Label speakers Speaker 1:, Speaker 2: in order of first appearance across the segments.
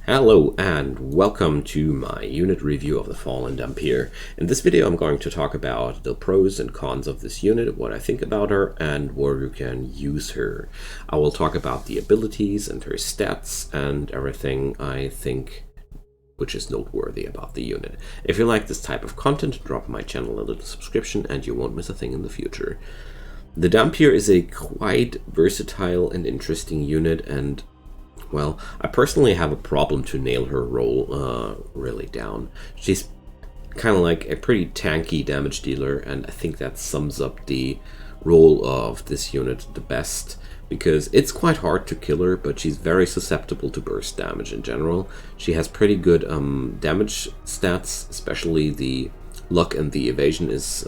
Speaker 1: Hello and welcome to my unit review of the Fallen Dhampir. In this video I'm going to talk about the pros and cons of this unit, what I think about her, and where you can use her. I will talk about the abilities and her stats and everything I think which is noteworthy about the unit. If you like this type of content, drop my channel a little subscription and you won't miss a thing in the future. The Dhampir is a quite versatile and interesting unit, and well, I personally have a problem to nail her role really down. She's kind of like a pretty tanky damage dealer, and I think that sums up the role of this unit the best, because it's quite hard to kill her, but she's very susceptible to burst damage in general. She has pretty good damage stats, especially the luck and the evasion is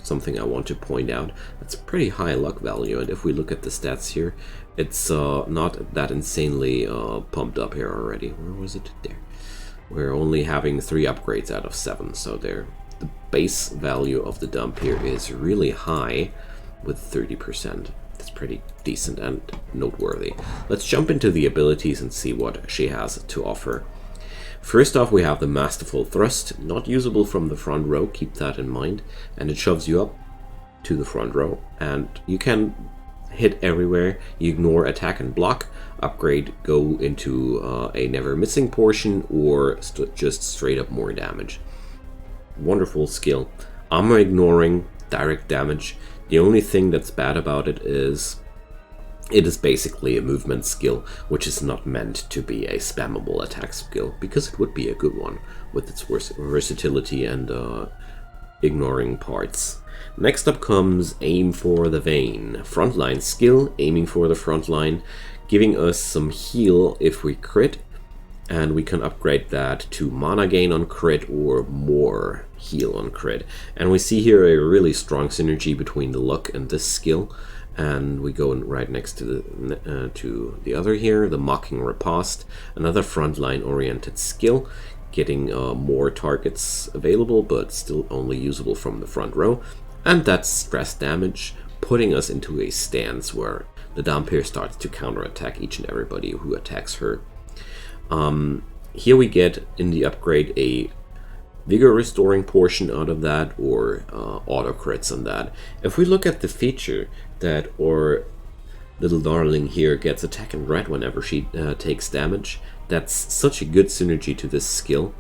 Speaker 1: something I want to point out. That's a pretty high luck value, and if we look at the stats here, it's not that insanely pumped up here already. Where was it? There. We're only having 3 upgrades out of 7, so the base value of the Dhampir is really high with 30%. That's pretty decent and noteworthy. Let's jump into the abilities and see what she has to offer. First off, we have the Masterful Thrust, not usable from the front row, keep that in mind, and it shoves you up to the front row, and you can hit everywhere. You ignore attack and block, upgrade, go into a never missing portion, or just straight up more damage. Wonderful skill. Armor ignoring, direct damage. The only thing that's bad about it is basically a movement skill, which is not meant to be a spammable attack skill, because it would be a good one with its versatility and ignoring parts. Next up comes Aim for the Vein. Frontline skill, aiming for the front line, giving us some heal if we crit, and we can upgrade that to mana gain on crit or more heal on crit. And we see here a really strong synergy between the luck and this skill. And we go right next to the other here, the Mocking Riposte, another frontline oriented skill, getting more targets available, but still only usable from the front row. And that's stress damage, putting us into a stance where the Dhampir starts to counterattack each and everybody who attacks her. Here we get in the upgrade a vigor restoring portion out of that, or auto crits on that. If we look at the feature that our little darling here gets attack and red whenever she takes damage, that's such a good synergy to this skill,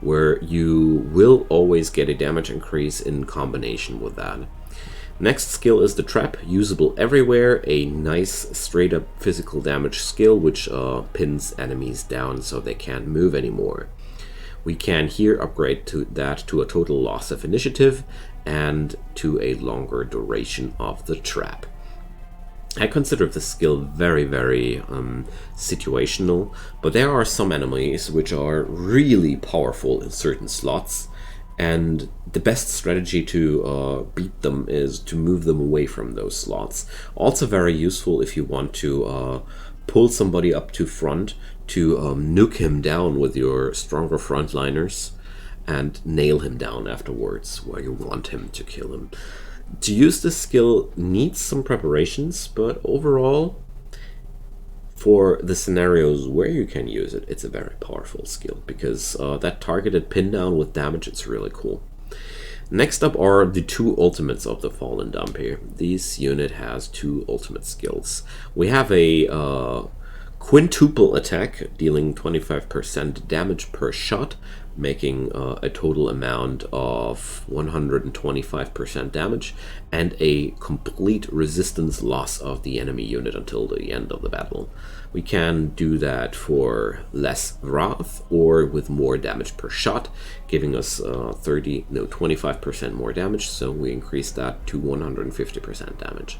Speaker 1: where you will always get a damage increase in combination with that. Next skill is the Trap, usable everywhere, a nice straight up physical damage skill which pins enemies down so they can't move anymore. We can here upgrade that to a total loss of initiative and to a longer duration of the trap. I consider this skill very situational, but there are some enemies which are really powerful in certain slots, and the best strategy to beat them is to move them away from those slots. Also very useful if you want to pull somebody up to front to nuke him down with your stronger frontliners and nail him down afterwards where you want him to kill him. To use this skill needs some preparations, but overall, for the scenarios where you can use it, it's a very powerful skill, because that targeted pin down with damage is really cool. Next up are the 2 ultimates of the Fallen Dhampir. This unit has 2 ultimate skills. We have a quintuple attack, dealing 25% damage per shot, making a total amount of 125% damage, and a complete resistance loss of the enemy unit until the end of the battle. We can do that for less wrath or with more damage per shot, giving us 25% more damage, so we increase that to 150% damage.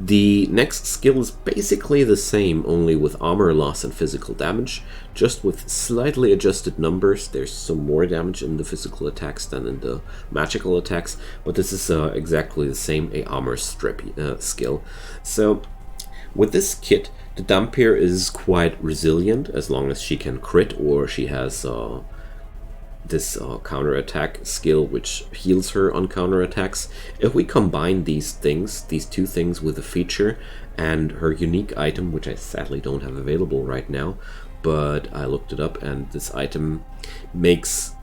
Speaker 1: The next skill is basically the same, only with armor loss and physical damage, just with slightly adjusted numbers. There's some more damage in the physical attacks than in the magical attacks, but this is exactly the same, a armor strip skill. So with this kit, the Dhampir is quite resilient as long as she can crit, or she has this counter-attack skill which heals her on counter-attacks. If we combine these 2 things with a feature and her unique item, which I sadly don't have available right now, but I looked it up, and this item makes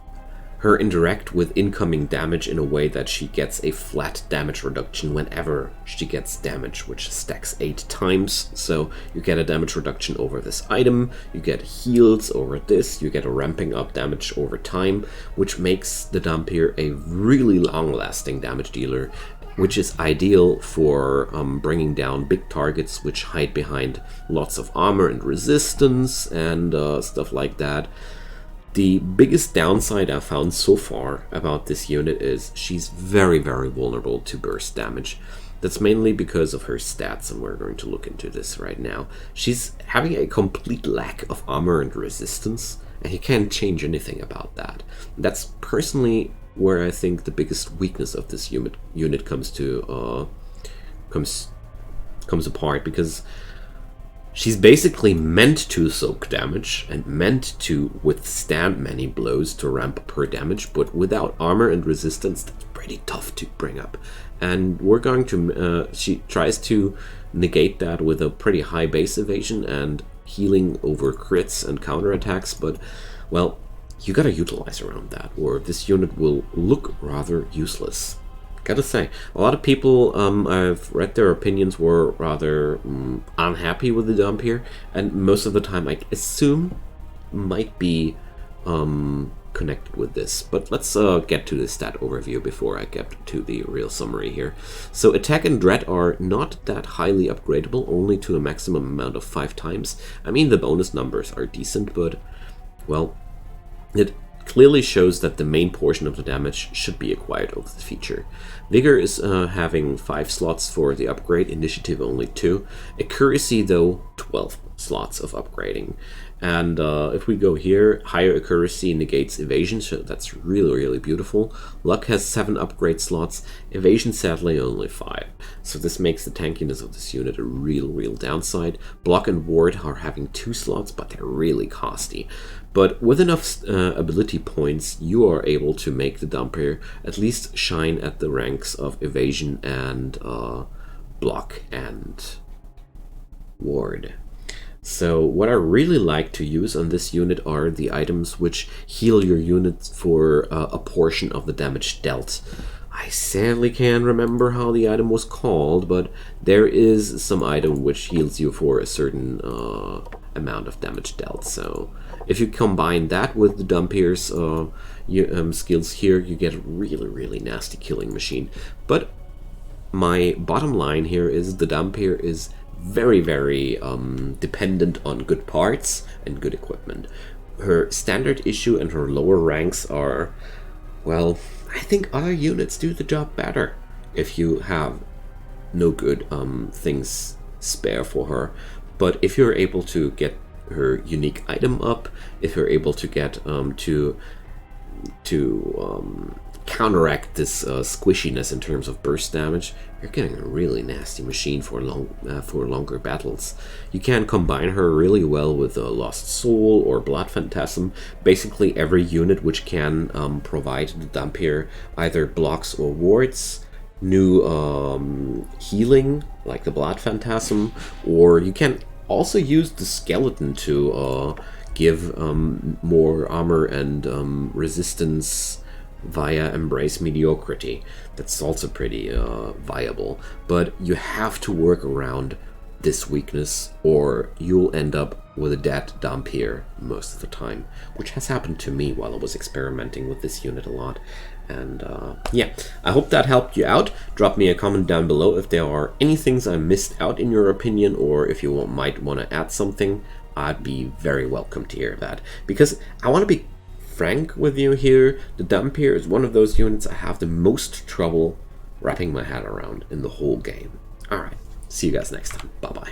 Speaker 1: her interact with incoming damage in a way that she gets a flat damage reduction whenever she gets damage, which stacks 8 times. So you get a damage reduction over this item, you get heals over this, you get a ramping up damage over time, which makes the Dhampir a really long-lasting damage dealer, which is ideal for bringing down big targets which hide behind lots of armor and resistance and stuff like that. The biggest downside I've found so far about this unit is she's very, very vulnerable to burst damage. That's mainly because of her stats, and we're going to look into this right now. She's having a complete lack of armor and resistance, and you can't change anything about that. That's personally where I think the biggest weakness of this unit comes apart, because she's basically meant to soak damage and meant to withstand many blows to ramp up her damage, but without armor and resistance, that's pretty tough to bring up. And we're going to, she tries to negate that with a pretty high base evasion and healing over crits and counterattacks, but, well, you gotta utilize around that, or this unit will look rather useless. Gotta say, a lot of people I've read their opinions were rather unhappy with the Dhampir, and most of the time I assume might be connected with this. But let's get to the stat overview before I get to the real summary here. So attack and dread are not that highly upgradable, only to a maximum amount of 5 times. I mean, the bonus numbers are decent, but, well, it clearly shows that the main portion of the damage should be acquired over the feature. Vigor is having 5 slots for the upgrade, initiative only 2. Accuracy, though, 12 slots of upgrading. And if we go here, higher accuracy negates evasion, so that's really, really beautiful. Luck has 7 upgrade slots, evasion sadly only 5. So this makes the tankiness of this unit a real downside. Block and ward are having 2 slots, but they're really costly. But with enough ability points, you are able to make the Dhampir at least shine at the ranks of evasion and block and ward. So what I really like to use on this unit are the items which heal your unit for a portion of the damage dealt. I sadly can't remember how the item was called, but there is some item which heals you for a certain amount of damage dealt. So if you combine that with the Dhampir's skills here, you get a really nasty killing machine. But my bottom line here is the Dhampir is very dependent on good parts and good equipment. Her standard issue and her lower ranks are, well, I think other units do the job better if you have no good things spare for her. But if you're able to get her unique item up, if you're able to get to counteract this squishiness in terms of burst damage, you're getting a really nasty machine for longer battles. You can combine her really well with a Lost Soul or Blood Phantasm. Basically every unit which can provide the Dhampir either blocks or wards, new healing like the Blood Phantasm, or you can also use the Skeleton to give more armor and resistance via Embrace Mediocrity. That's also pretty viable, but you have to work around this weakness or you'll end up with a dead Dhampir most of the time, which has happened to me while I was experimenting with this unit a lot. And yeah, I hope that helped you out. Drop me a comment down below if there are any things I missed out in your opinion, or if you might want to add something. I'd be very welcome to hear that, because I want to be frank with you here. The Dhampir is one of those units I have the most trouble wrapping my head around in the whole game. Alright, see you guys next time. Bye bye.